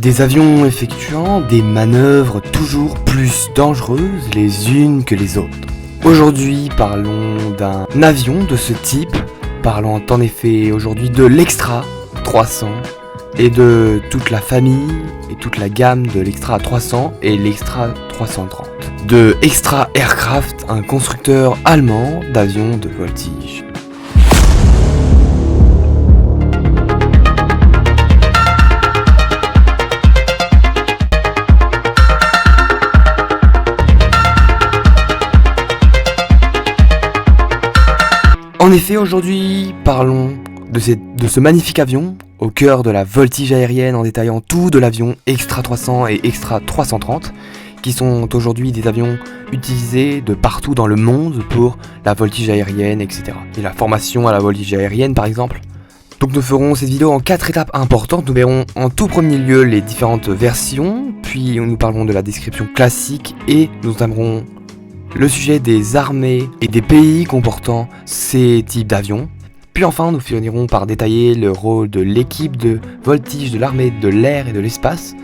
Des avions effectuant des manœuvres toujours plus dangereuses les unes que les autres. Aujourd'hui, parlons d'un avion de ce type. Parlons en effet aujourd'hui de l'Extra 300 et de toute la famille et toute la gamme de l'Extra 300 et l'Extra 330. De Extra Aircraft, un constructeur allemand d'avions de voltige. En effet, aujourd'hui, parlons de ce magnifique avion au cœur de la voltige aérienne en détaillant tout de l'avion Extra 300 et Extra 330 qui sont aujourd'hui des avions utilisés de partout dans le monde pour la voltige aérienne, etc. Et la formation à la voltige aérienne par exemple. Donc nous ferons cette vidéo en 4 étapes importantes. Nous verrons en tout premier lieu les différentes versions, puis nous parlerons de la description classique et nous entamerons le sujet des armées et des pays comportant ces types d'avions. Puis enfin, nous finirons par détailler le rôle de l'équipe de voltige de l'armée de l'air et de l'espace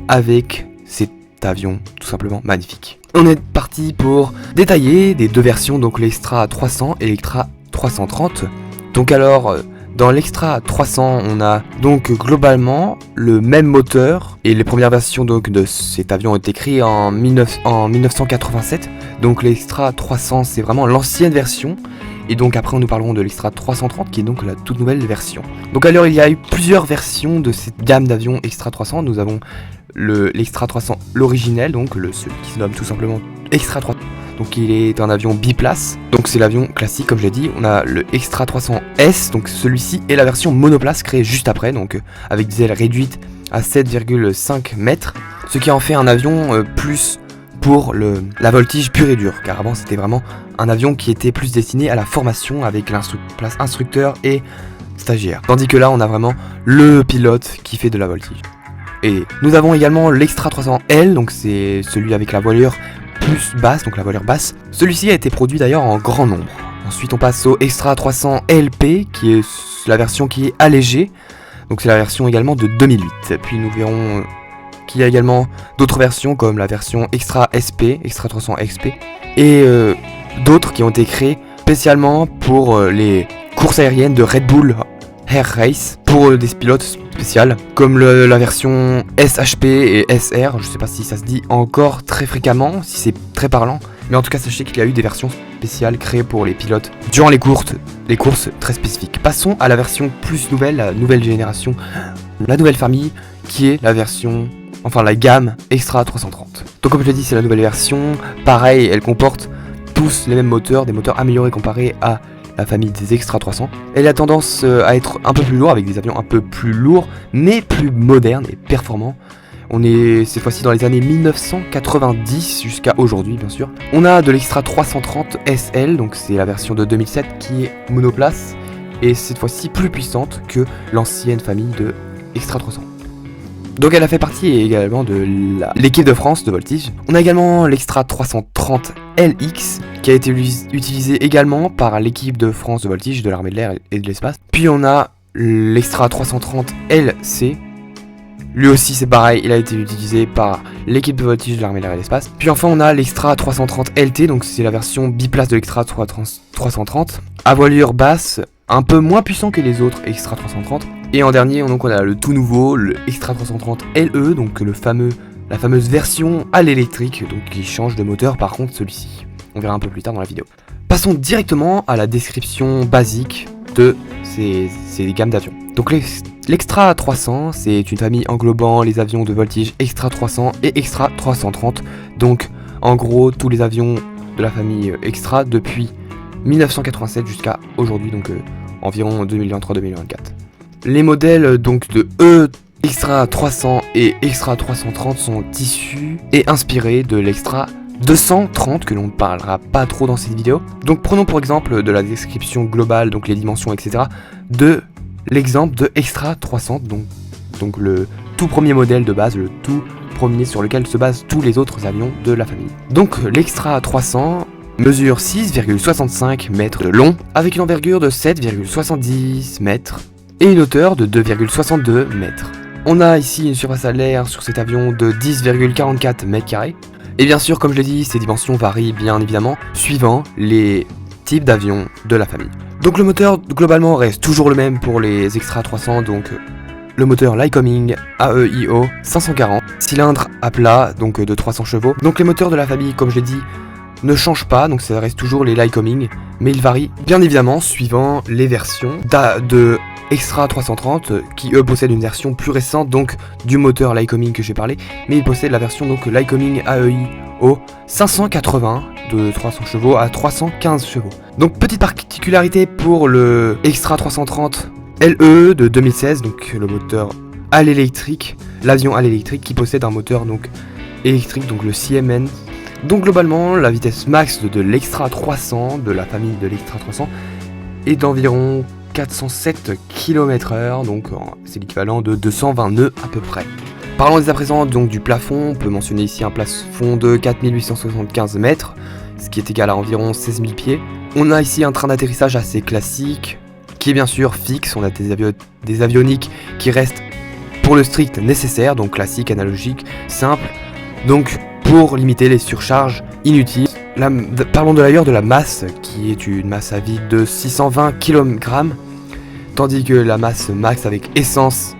avec cet avion tout simplement magnifique. On est parti pour détailler des deux versions, donc l'Extra 300 et l'Extra 330. Donc alors, dans l'Extra 300, on a donc globalement le même moteur et les premières versions donc de cet avion ont été créées en 1987. Donc l'Extra 300 c'est vraiment l'ancienne version et donc après nous parlerons de l'Extra 330 qui est donc la toute nouvelle version. Donc alors il y a eu plusieurs versions de cette gamme d'avions Extra 300. Nous avons l'Extra 300 l'originel, donc celui qui se nomme tout simplement Extra 300. Donc il est un avion biplace, donc c'est l'avion classique comme j'ai dit. On a le Extra 300S, donc celui-ci est la version monoplace créée juste après, donc avec des ailes réduites à 7,5 mètres, ce qui en fait un avion plus pour la voltige pure et dure, car avant c'était vraiment un avion qui était plus destiné à la formation avec instructeur et stagiaire. Tandis que là on a vraiment le pilote qui fait de la voltige. Et nous avons également l'Extra 300L, donc c'est celui avec la voilure plus basse, donc la voilure basse. Celui-ci a été produit d'ailleurs en grand nombre. Ensuite on passe au Extra 300 LP qui est la version qui est allégée, donc c'est la version également de 2008. Puis nous verrons qu'il y a également d'autres versions comme la version Extra SP, Extra 300 XP et d'autres qui ont été créées spécialement pour les courses aériennes de Red Bull Air Race pour des pilotes spéciaux comme la version SHP et SR. Je sais pas si ça se dit encore très fréquemment, si c'est très parlant, mais en tout cas sachez qu'il y a eu des versions spéciales créées pour les pilotes durant les courses très spécifiques. Passons à la version plus nouvelle, la nouvelle génération, la nouvelle famille qui est la version, enfin la gamme Extra 330. Donc comme je l'ai dit c'est la nouvelle version, pareil elle comporte tous les mêmes moteurs, des moteurs améliorés comparés à la famille des Extra 300. Elle a tendance à être un peu plus lourde, avec des avions un peu plus lourds, mais plus modernes et performants. On est cette fois-ci dans les années 1990 jusqu'à aujourd'hui bien sûr. On a de l'Extra 330 SL, donc c'est la version de 2007 qui est monoplace, et cette fois-ci plus puissante que l'ancienne famille de Extra 300. Donc elle a fait partie également de l'équipe de France de voltige. On a également l'Extra 330 LX qui a été utilisé également par l'équipe de France de voltige de l'armée de l'air et de l'espace. Puis on a l'Extra 330 LC. Lui aussi c'est pareil, il a été utilisé par l'équipe de voltige de l'armée de l'air et de l'espace. Puis enfin on a l'Extra 330 LT, donc c'est la version biplace de l'Extra 330 à voilure basse, un peu moins puissant que les autres Extra 330. Et en dernier, donc on a le tout nouveau, le Extra 330 LE, donc la fameuse version à l'électrique, donc qui change de moteur par contre celui-ci. On verra un peu plus tard dans la vidéo. Passons directement à la description basique de ces gammes d'avions. Donc l'Extra 300, c'est une famille englobant les avions de voltige Extra 300 et Extra 330. Donc en gros tous les avions de la famille Extra depuis 1987 jusqu'à aujourd'hui, donc environ 2023-2024. Les modèles donc de Extra 300 et Extra 330 sont issus et inspirés de l'Extra 230 que l'on ne parlera pas trop dans cette vidéo. Donc prenons pour exemple de la description globale, donc les dimensions etc. de l'exemple de Extra 300, donc le tout premier modèle de base, le tout premier sur lequel se basent tous les autres avions de la famille. Donc l'Extra 300 mesure 6,65 mètres de long avec une envergure de 7,70 mètres et une hauteur de 2,62 mètres. On a ici une surface à l'air sur cet avion de 10,44 m². Et bien sûr, comme je l'ai dit, ces dimensions varient bien évidemment suivant les types d'avions de la famille. Donc le moteur globalement reste toujours le même pour les Extra 300, donc le moteur Lycoming AEIO 540, cylindre à plat, donc de 300 chevaux. Donc les moteurs de la famille, comme je l'ai dit, ne changent pas, donc ça reste toujours les Lycoming, mais ils varient bien évidemment suivant les versions de Extra 330 qui eux possèdent une version plus récente donc du moteur Lycoming que j'ai parlé, mais ils possèdent la version donc Lycoming AEIO 580 de 300 chevaux à 315 chevaux. Donc petite particularité pour le Extra 330 LE de 2016, donc le moteur à l'électrique, l'avion à l'électrique qui possède un moteur donc électrique, donc le CMN. Donc globalement la vitesse max de l'Extra 300 de la famille de l'Extra 300 est d'environ 407 km/h, donc c'est l'équivalent de 220 nœuds à peu près. Parlons dès à présent donc du plafond, on peut mentionner ici un plafond de 4875 mètres, ce qui est égal à environ 16 000 pieds. On a ici un train d'atterrissage assez classique, qui est bien sûr fixe, on a des avioniques qui restent pour le strict nécessaire, donc classique, analogique, simple, donc pour limiter les surcharges inutiles. Parlons d'ailleurs de la masse, qui est une masse à vide de 620 kg, tandis que la masse max avec essence,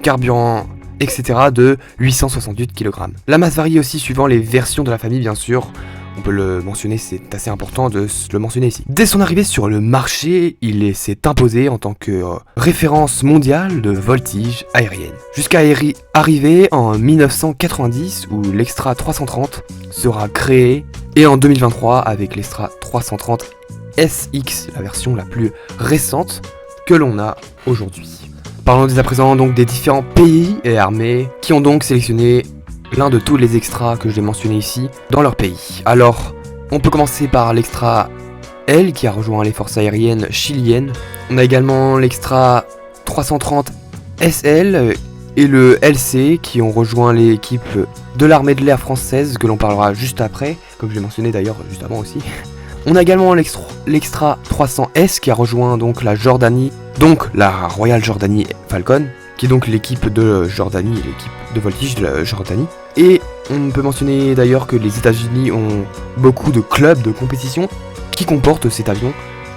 carburant, etc. de 868 kg. La masse varie aussi suivant les versions de la famille, bien sûr. On peut le mentionner, c'est assez important de le mentionner ici. Dès son arrivée sur le marché, il s'est imposé en tant que référence mondiale de voltige aérienne. Jusqu'à arriver en 1990 où l'Extra 330 sera créé, et en 2023 avec l'Extra 330 SX, la version la plus récente que l'on a aujourd'hui. Parlons dès à présent donc des différents pays et armées qui ont donc sélectionné l'un de tous les extras que j'ai mentionnés ici dans leur pays. Alors, on peut commencer par l'extra L qui a rejoint les forces aériennes chiliennes. On a également l'extra 330 SL et le LC qui ont rejoint l'équipe de l'armée de l'air française que l'on parlera juste après, comme je l'ai mentionné d'ailleurs juste avant aussi. On a également l'extra 300S qui a rejoint donc la Jordanie, donc la Royal Jordanie Falcon, qui est donc l'équipe de Jordanie, l'équipe de voltige de la Jordanie. Et on peut mentionner d'ailleurs que les États-Unis ont beaucoup de clubs de compétition qui comportent cet avion.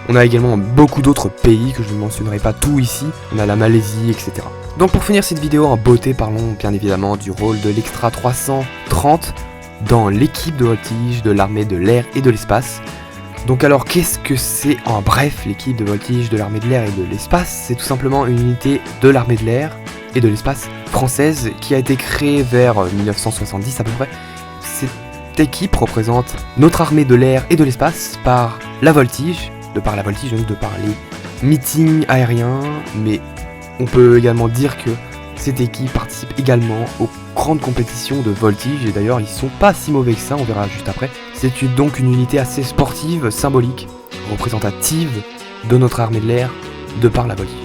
On a également beaucoup d'autres pays que je ne mentionnerai pas tout ici. On a la Malaisie, etc. Donc pour finir cette vidéo en beauté, parlons bien évidemment du rôle de l'Extra 330 dans l'équipe de voltige de l'armée de l'air et de l'espace. Donc alors qu'est-ce que c'est en bref l'équipe de voltige de l'armée de l'air et de l'espace? C'est tout simplement une unité de l'armée de l'air et de l'espace française qui a été créée vers 1970 à peu près. Cette équipe représente notre armée de l'air et de l'espace par la voltige, de par les meetings aériens, mais on peut également dire que cette équipe participe également aux grandes compétitions de voltige, et d'ailleurs ils sont pas si mauvais que ça, on verra juste après. C'est donc une unité assez sportive, symbolique, représentative de notre armée de l'air, de par la voltige.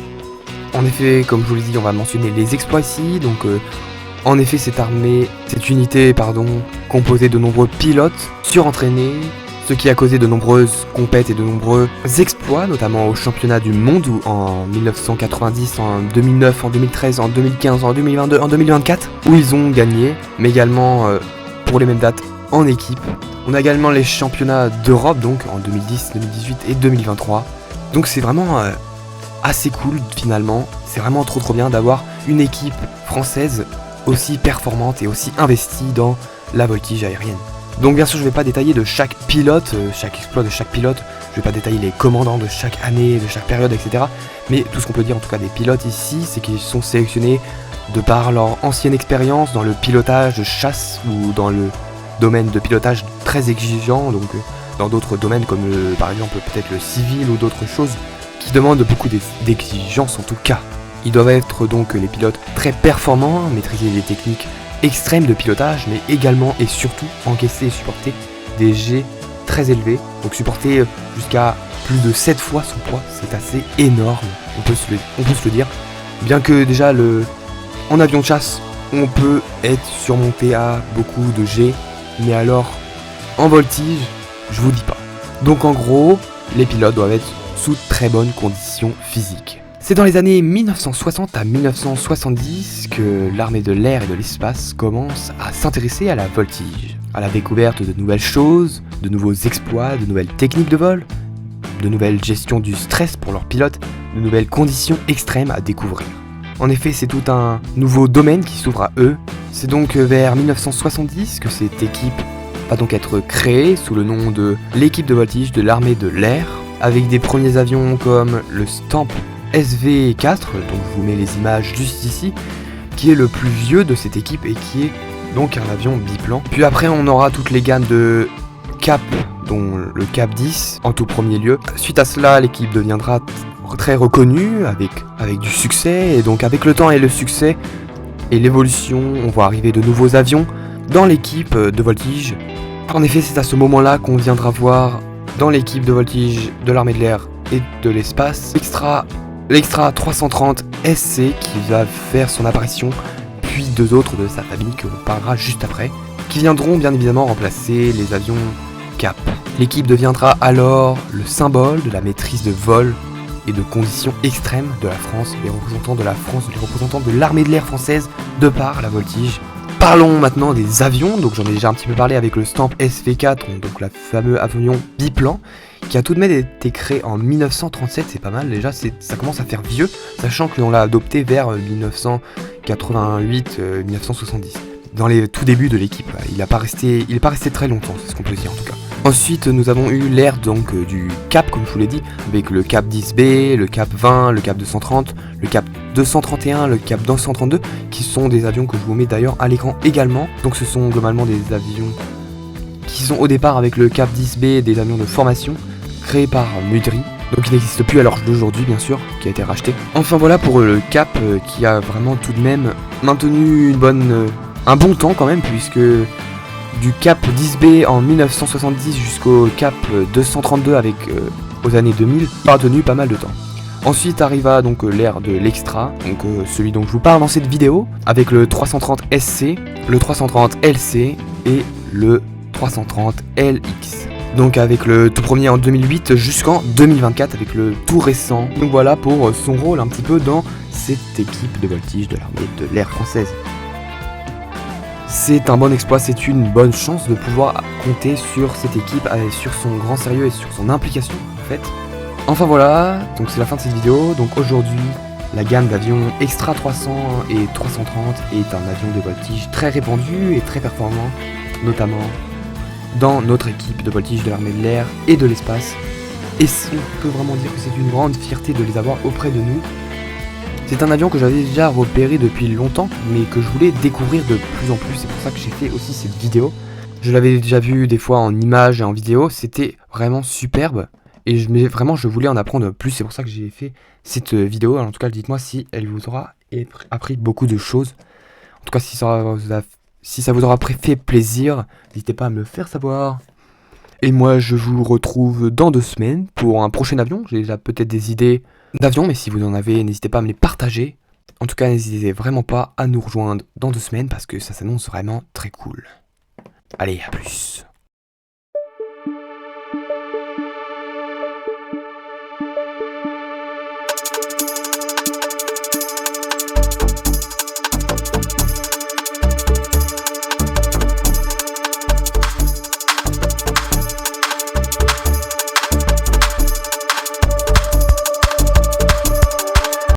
En effet, comme je vous l'ai dit, on va mentionner les exploits ici, donc en effet cette unité composée de nombreux pilotes surentraînés, ce qui a causé de nombreuses compètes et de nombreux exploits, notamment au championnat du monde où en 1990, en 2009, en 2013, en 2015, en 2022, en 2024, où ils ont gagné, mais également pour les mêmes dates en équipe. On a également les championnats d'Europe, donc en 2010, 2018 et 2023. Donc c'est vraiment assez cool finalement, c'est vraiment trop bien d'avoir une équipe française aussi performante et aussi investie dans la voltige aérienne. Donc bien sûr je vais pas détailler de chaque pilote, chaque exploit de chaque pilote, je vais pas détailler les commandants de chaque année, de chaque période, etc. Mais tout ce qu'on peut dire en tout cas des pilotes ici, c'est qu'ils sont sélectionnés de par leur ancienne expérience dans le pilotage de chasse ou dans le domaine de pilotage très exigeant, donc dans d'autres domaines comme par exemple peut-être le civil ou d'autres choses qui demandent beaucoup d'exigences en tout cas. Ils doivent être donc les pilotes très performants, maîtriser les techniques extrême de pilotage, mais également et surtout encaisser et supporter des jets très élevés, donc supporter jusqu'à plus de 7 fois son poids, c'est assez énorme, on peut se le dire, bien que déjà en avion de chasse, on peut être surmonté à beaucoup de jets, mais alors en voltige, je vous dis pas. Donc en gros, les pilotes doivent être sous très bonnes conditions physiques. C'est dans les années 1960 à 1970 que l'armée de l'air et de l'espace commence à s'intéresser à la voltige, à la découverte de nouvelles choses, de nouveaux exploits, de nouvelles techniques de vol, de nouvelles gestions du stress pour leurs pilotes, de nouvelles conditions extrêmes à découvrir. En effet, c'est tout un nouveau domaine qui s'ouvre à eux. C'est donc vers 1970 que cette équipe va donc être créée sous le nom de l'équipe de voltige de l'armée de l'air, avec des premiers avions comme le Stamp SV4, donc je vous mets les images juste ici, qui est le plus vieux de cette équipe et qui est donc un avion biplan. Puis après on aura toutes les gammes de Cap, dont le Cap 10 en tout premier lieu. Suite à cela, l'équipe deviendra très reconnue avec du succès, et donc avec le temps et le succès et l'évolution, on voit arriver de nouveaux avions dans l'équipe de voltige. En effet, c'est à ce moment-là qu'on viendra voir dans l'équipe de voltige de l'armée de l'air et de l'espace l'Extra 330 SC qui va faire son apparition, puis deux autres de sa famille que l'on parlera juste après, qui viendront bien évidemment remplacer les avions Cap. L'équipe deviendra alors le symbole de la maîtrise de vol et de conditions extrêmes de la France, les représentants de la France, les représentants de l'armée de l'air française de par la voltige. Parlons maintenant des avions, donc j'en ai déjà un petit peu parlé avec le Stamp SV4, donc le fameux avion biplan, qui a tout de même été créé en 1937, c'est pas mal déjà, ça commence à faire vieux, sachant que l'on l'a adopté vers 1988-1970. Dans les tout débuts de l'équipe, il est pas resté très longtemps, c'est ce qu'on peut dire en tout cas. Ensuite, nous avons eu l'ère donc du Cap, comme je vous l'ai dit, avec le Cap 10B, le Cap 20, le Cap 230, le Cap 231, le Cap 232, qui sont des avions que je vous mets d'ailleurs à l'écran également. Donc ce sont globalement des avions qui sont au départ avec le Cap 10B, des avions de formation, créés par Mudry, donc il n'existe plus à l'heure d'aujourd'hui bien sûr, qui a été racheté. Enfin voilà pour le Cap qui a vraiment tout de même maintenu un bon temps quand même, puisque du Cap 10B en 1970 jusqu'au Cap 232 aux années 2000, il a tenu pas mal de temps. Ensuite arriva donc l'ère de l'Extra, donc celui dont je vous parle dans cette vidéo, avec le 330 SC, le 330 LC et le 330 LX. Donc avec le tout premier en 2008 jusqu'en 2024 avec le tout récent. Donc voilà pour son rôle un petit peu dans cette équipe de voltige de l'armée de l'air française. C'est un bon exploit, c'est une bonne chance de pouvoir compter sur cette équipe, sur son grand sérieux et sur son implication en fait. Enfin voilà, donc c'est la fin de cette vidéo. Donc aujourd'hui, la gamme d'avions Extra 300 et 330 est un avion de voltige très répandu et très performant, notamment dans notre équipe de voltige de l'armée de l'air et de l'espace. Et on peut vraiment dire que c'est une grande fierté de les avoir auprès de nous. C'est un avion que j'avais déjà repéré depuis longtemps, mais que je voulais découvrir de plus en plus. C'est pour ça que j'ai fait aussi cette vidéo. Je l'avais déjà vu des fois en images et en vidéo. C'était vraiment superbe. Et je voulais en apprendre plus. C'est pour ça que j'ai fait cette vidéo. Alors, en tout cas, dites-moi si elle vous aura appris beaucoup de choses. En tout cas, si ça vous aura fait plaisir, n'hésitez pas à me le faire savoir. Et moi, je vous retrouve dans 2 semaines pour un prochain avion. J'ai déjà peut-être des idées d'avions, mais si vous en avez, n'hésitez pas à me les partager. En tout cas, n'hésitez vraiment pas à nous rejoindre dans 2 semaines parce que ça s'annonce vraiment très cool. Allez, à plus.